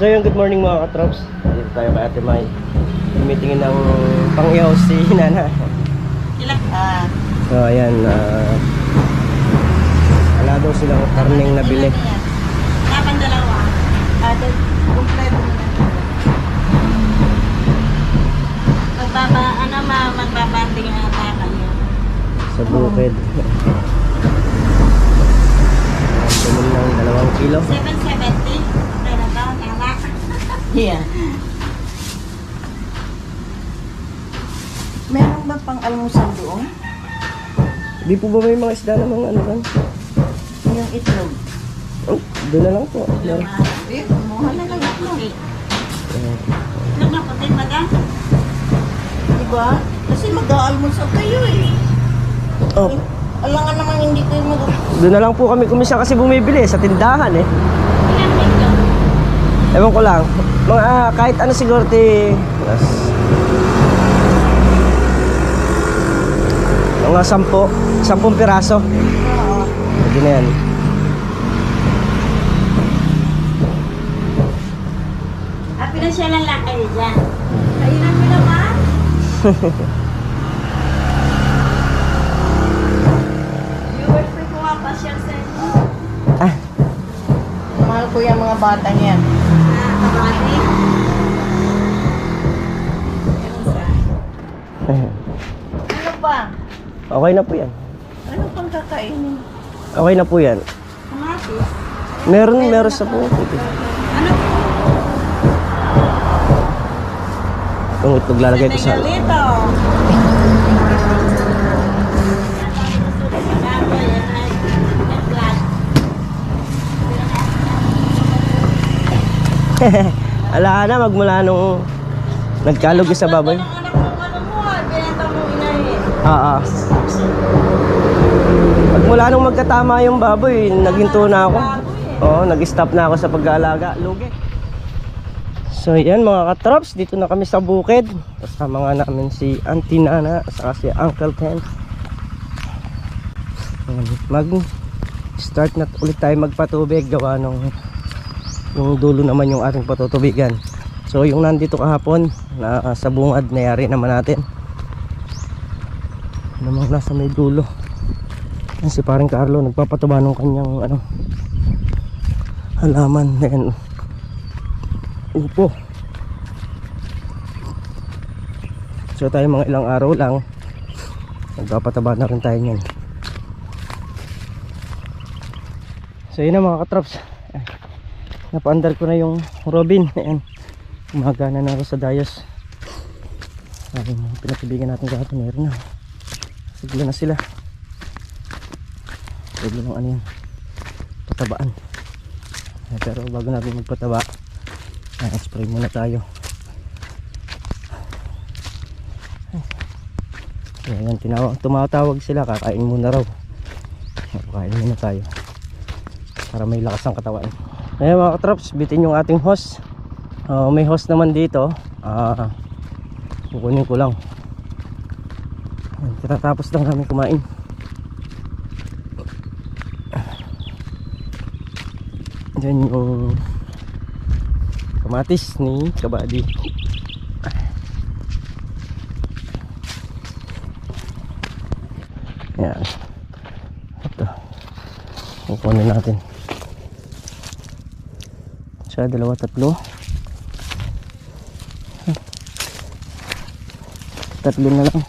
So yun, good morning mga katrops. Dito tayo kay Ate May. Tumitingin ng pang-ihaw si Nana. So ayan, wala daw silang karning nabili. Dapat dalawa. Kompleto mo na. Magbabanding ang ataka niyo. Sa bukid. Tumin ng 2 kilo. 770. Pero ba, anak? Yeah. Meron ba pang almusal doon? Di po ba may mga isda namang ano kan? Yung itlog. Oh, doon na lang po. Meron. Kumuha na lang itlog. Itlog na puti, madam? Diba? Kasi mag-aalmusal kayo eh. Oh, Alam nga naman hindi kayo doon na lang po kami kumisa kasi bumibili sa tindahan eh. Ilang itlog? Ewan ko lang. Mga kahit ano siguro mga 10 piraso. Oo. Pwede na yan. Pinasyalan lang kayo dyan. Kainan mo naman? Viewers, may pumapasyal sa inyo. Ah, Mahal ko yung mga bata niyan. Kabati? Ano pa? okay na po yan. Ano pang kakainin? Okay na po yan. Kamatis? Meron sa po. Ano? Itong itlog lalagay ko sa... Galito. Ala na, magmula nung nagkalog sa baboy. Anak mo, binenta mo inahin. Magmula nung magkatama yung baboy, naghinto na ako. Oo, nag-stop na ako sa pag-aalaga. Lugi. So yan mga katrops, dito na kami sa bukid. Kasama nga namin si Auntie Nana saka si Uncle Ken. Mag-start na ulit tayo magpatubig. Gawa nung yung dulo naman yung ating patutubigan. So yung nandito kahapon na sa bungad, nayari naman natin. Namang nasa may dulo. Yan si paring Carlo nagpapatuba ng kanyang halaman. Yan, upo. So tayo mga ilang araw lang magpapataba na rin tayo nyan. So yun na mga katrops, napaandar ko na yung Robin. Ayan, umagana na ako sa dayos. Pinatubigan natin kahapon, meron na. Sigla na sila. Pwede lang ano yun, patabaan. Pero bago natin magpataba, spray muna tayo. Ayan, tumatawag sila, kakain muna raw. Kakain muna tayo para may lakas ang katawan. Ayan mga katrops, bitin yung ating hose. May hose naman dito. Kukunin ko lang. Tapos lang kami kumain. Diyan yung kamatis ni Kabady. Yan. Ito. Kukunin natin. Siya, 2, 3. 3 na lang.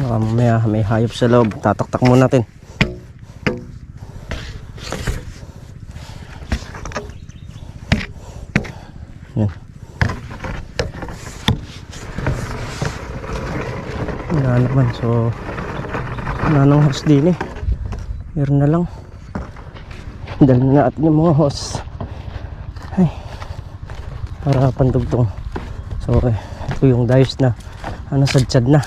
Mamaya may hayop sa loob, tataktak muna natin. Yan. Wala naman, so wala nang hose din eh. Meron na lang. Dali na natin yung mga hose. Ay, para pandugtong. So ito yung dayos na sadsad na.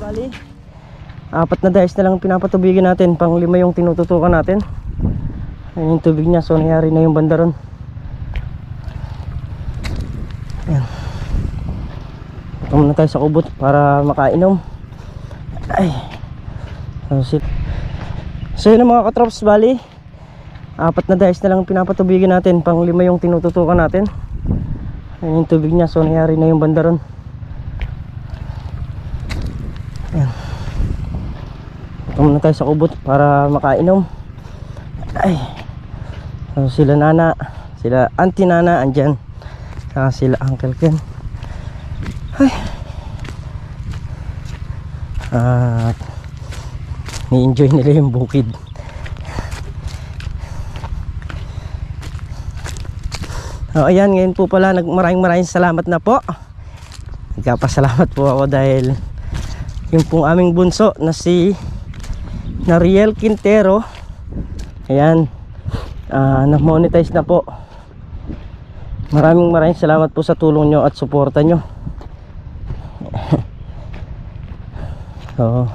Bali, 4 na dahis na lang pinapatubigan natin. Pang 5 yung tinututukan natin. Ayun yung tubig niya. So nangyari na yung banda ron. Ayan. Punta muna tayo sa kubot para makainom. Ay. So yun ang mga katrops. Bali, 4 na dahis na lang pinapatubigan natin. Pang 5 yung tinututukan natin. Ayun yung tubig niya. So nangyari na yung banda ron. Ayan. Punta muna tayo sa kubot para makainom. Ay. So sila Nana, sila Auntie Nana andyan. Saka sila Uncle Ken. Ay. At ni-enjoy nila yung bukid. Oh, ayan, ngayon po pala maraming salamat na po. Nagkapasalamat po ako dahil yung pong aming bunso na si Nariel Quintero, ayan, na-monetize na po. Maraming salamat po sa tulong nyo at suporta nyo. So,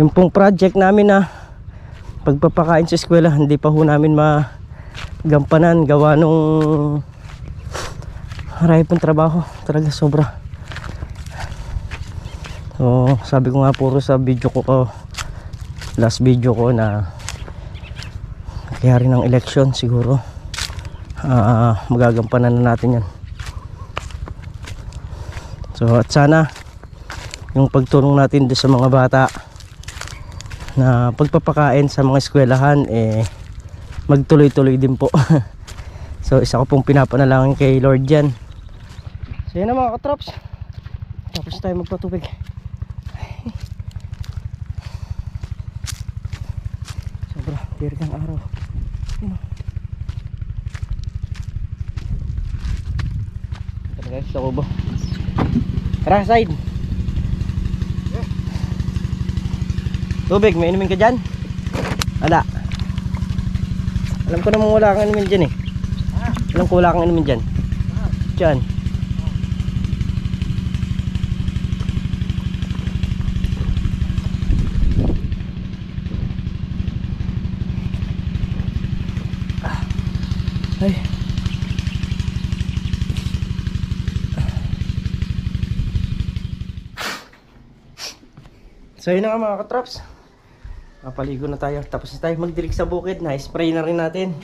yung pong project namin na pagpapakain sa eskwela, hindi pa ho namin magampanan gawa nung marami pong trabaho talaga, sobra. So sabi ko nga puro sa video ko, last video ko, na kaya rin ng election siguro magagampanan na natin yan. So at sana yung pagtulong natin doon sa mga bata na pagpapakain sa mga eskwelahan magtuloy-tuloy din po. So isa ko pong pinapanalangin kay Lord dyan. So yun na mga katrops, tapos tayo magpatubig. Sobra tirgang araw. Yun o. Tara guys, sa kubo. Tara, side. Tubig, may inumin ka dyan? Wala. Alam ko namang wala kang inumin dyan eh. Alam ko wala kang inumin dyan. Dyan. Ay. So yun na nga mga katrops, papaligo na tayo, tapos na tayo magdilig sa bukid, na spray na rin natin.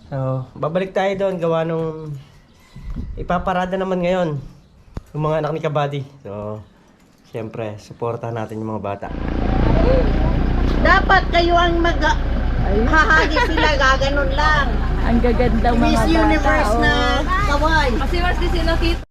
So babalik tayo doon gawa nung ipaparada naman ngayon yung mga anak ni Kabady. So syempre suportahan natin yung mga bata. Dapat kayo ang hahagi sila, gaganon lang. Ang gaganda mga Miss bata. Universe na kaway. Kasi mas di sila kita.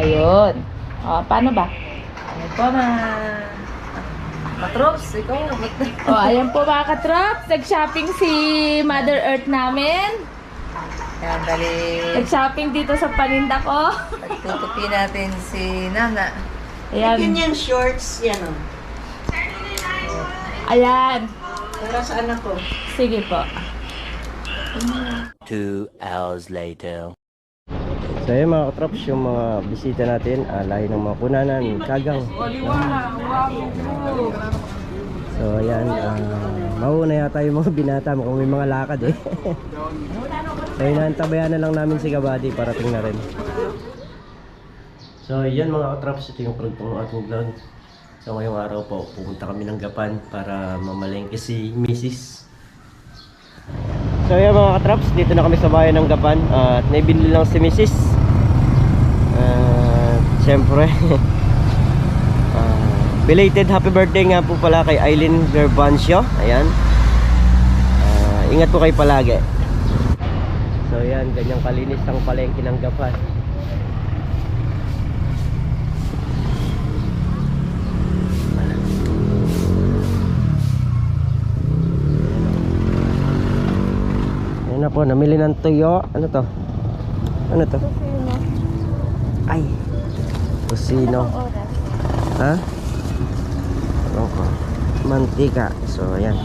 Ayun. O, paano ba? Ano pa Matrops, ikaw na. O, ayan po mga katrops. Nag-shopping si Mother Earth namin. Yan, dali. Nag-shopping dito sa paninda ko. Tutupi natin si Nana. Yun Ayan. yung shorts, yan o. Ayan. Para sa anak ko. Sige po. 2 hours later. So yun mga katrops, yung mga bisita natin, lahi ng mga kunanan, kagang. So ayan, mauna yata yung mga binata, mukhang may mga lakad eh. So inaantabayan na lang namin si Kabady, parating na rin. So yan mga katrops, ito yung product ng ating vlog. So ngayong araw po, pupunta kami ng Gapan para mamalengke si Mrs. So yan mga katraps, dito na kami sa bayan ng Gapan at naibili lang si Mrs. Siyempre belated happy birthday nga po pala kay Aileen Gervancio. Ayan, ingat po kayo palagi. So yan, ganyang kalinis ang palengke ng Gapan. Ayan na po, namili ng tuyo. Ano to? Ano to? Ay, kusino. Ha? Ewan ko. Mantika. So ayan.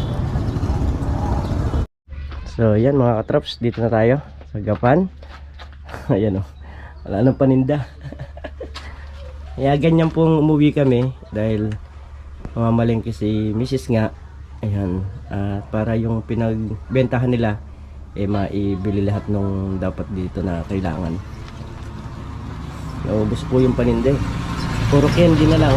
So ayan mga katraps, dito na tayo sa Gapan. Ayan o, wala nang paninda. Kaya ganyan pong umuwi kami dahil mamamalengke si Mrs. nga. Ayan, para yung pinagbentahan nila maibili lahat nung dapat dito na kailangan. Naubos po yung paninda eh. Puro candy na lang.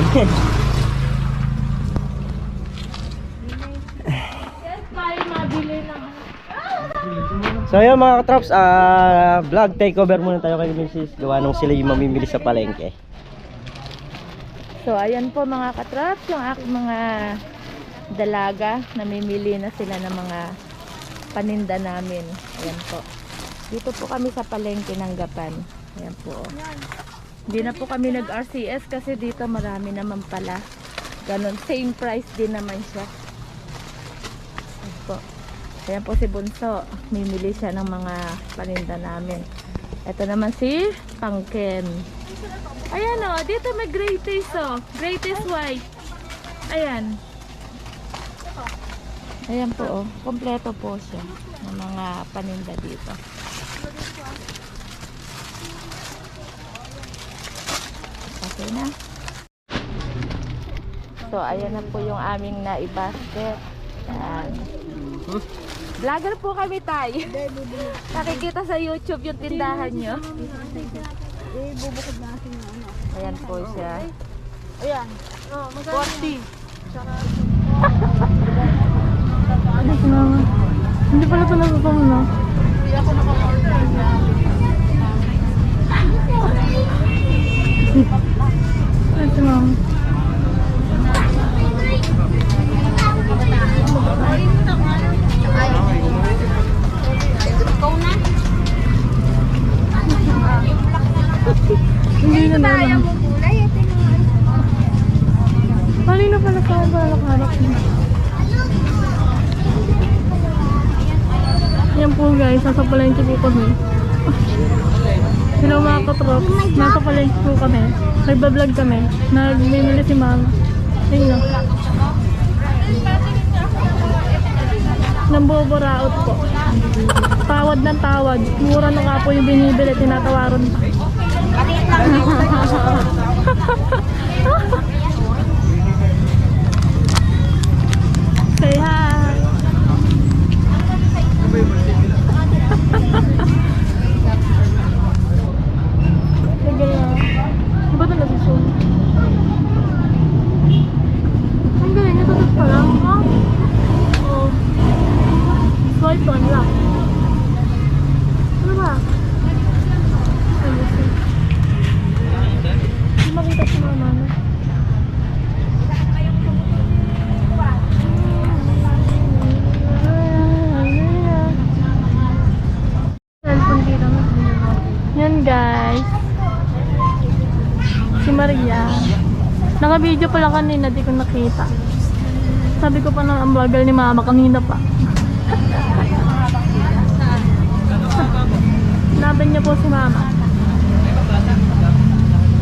So yun mga katrops, vlog takeover muna tayo kay Mrs. Gawa nung sila yung mamimili sa palengke. So ayan po mga katraps, yung aking mga dalaga, namimili na sila ng mga paninda namin. Ayan po. Dito po kami sa palengke ng Gapan. Ayan po. Hindi na po kami nag-RCS kasi dito marami naman pala. Ganon, same price din naman siya. Ayan po. Ayan po si Bunso. Mimili siya ng mga paninda namin. Ito naman si Pangken. Ayan o, dito may greatest o. Greatest white. Ayan. Ayan po o. Kompleto po siya ng mga paninda dito. Okay na. So, ayan na po yung aming naibasket. Ayan. Vlogger po kami tayo. Nakikita sa YouTube yung tindahan nyo. Ayan po siya. Ayan. 40. Ano si mama? Hindi pala ito nagpapang na. Hindi ako naka-order. Ano si mama? Hindi na naman. Kanina pala sa balak-halak niya. Yan po guys, nasa palengke po kami. Hello mga katrop, nasa palengke po kami. Nagbablog kami, nagmimili si mama. Ayun na. Namboboraot po. Tawad ng tawad. Mura na nga po yung binibili, tinatawaran pa. Say hi. Tagal na. Diba ito nasusun? Ang galing, natutot pa lang. Oh. Swipe on lang. Ano ba? Ano siya? Hindi makita si mama na. Yan guys, si Maria. Naka-video pala kanina, di ko nakita. Sabi ko pa na ang bagal ni mama kanina pa. Laban niya po si mama.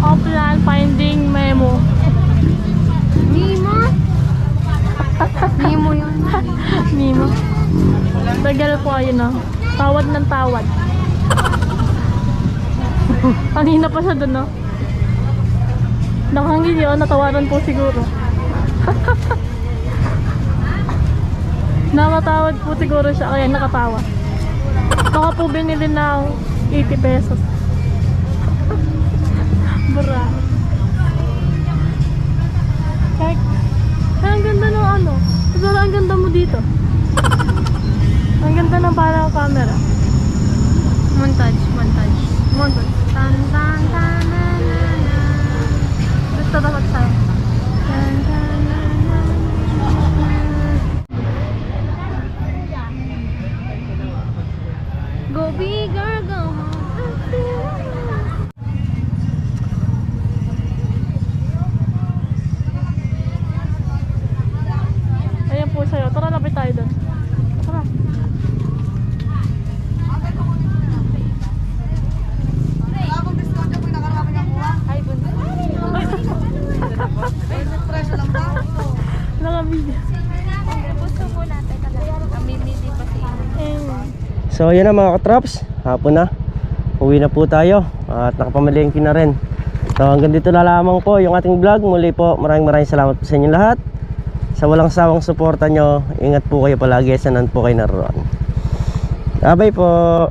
Offline finding memo. Mimo? Mimo yun. Memo. Tagal po ayun o. Tawad ng tawad. Kanina pa siya dun, no? Nakangil yun, natawaran po siguro. Namatawad po siguro siya, kaya nakatawa. Baka po binili na 80 pesos. Bura. Kaya ba magsama? Go bigger, go home. Ayan po sa'yo. Tara, lapit tayo doon. Tara. Ay, bunso. Nakabidyo. Gusto mo natin. Namimili pa si Ina. So yan na mga katraps, hapon na. Uwi na po tayo at nakapamalengke na rin. So hanggang dito na lamang po yung ating vlog. Muli po maraming salamat po sa inyo lahat. Sa walang sawang suporta nyo, ingat po kayo palagi. Saan po kayo naroon. Bye po.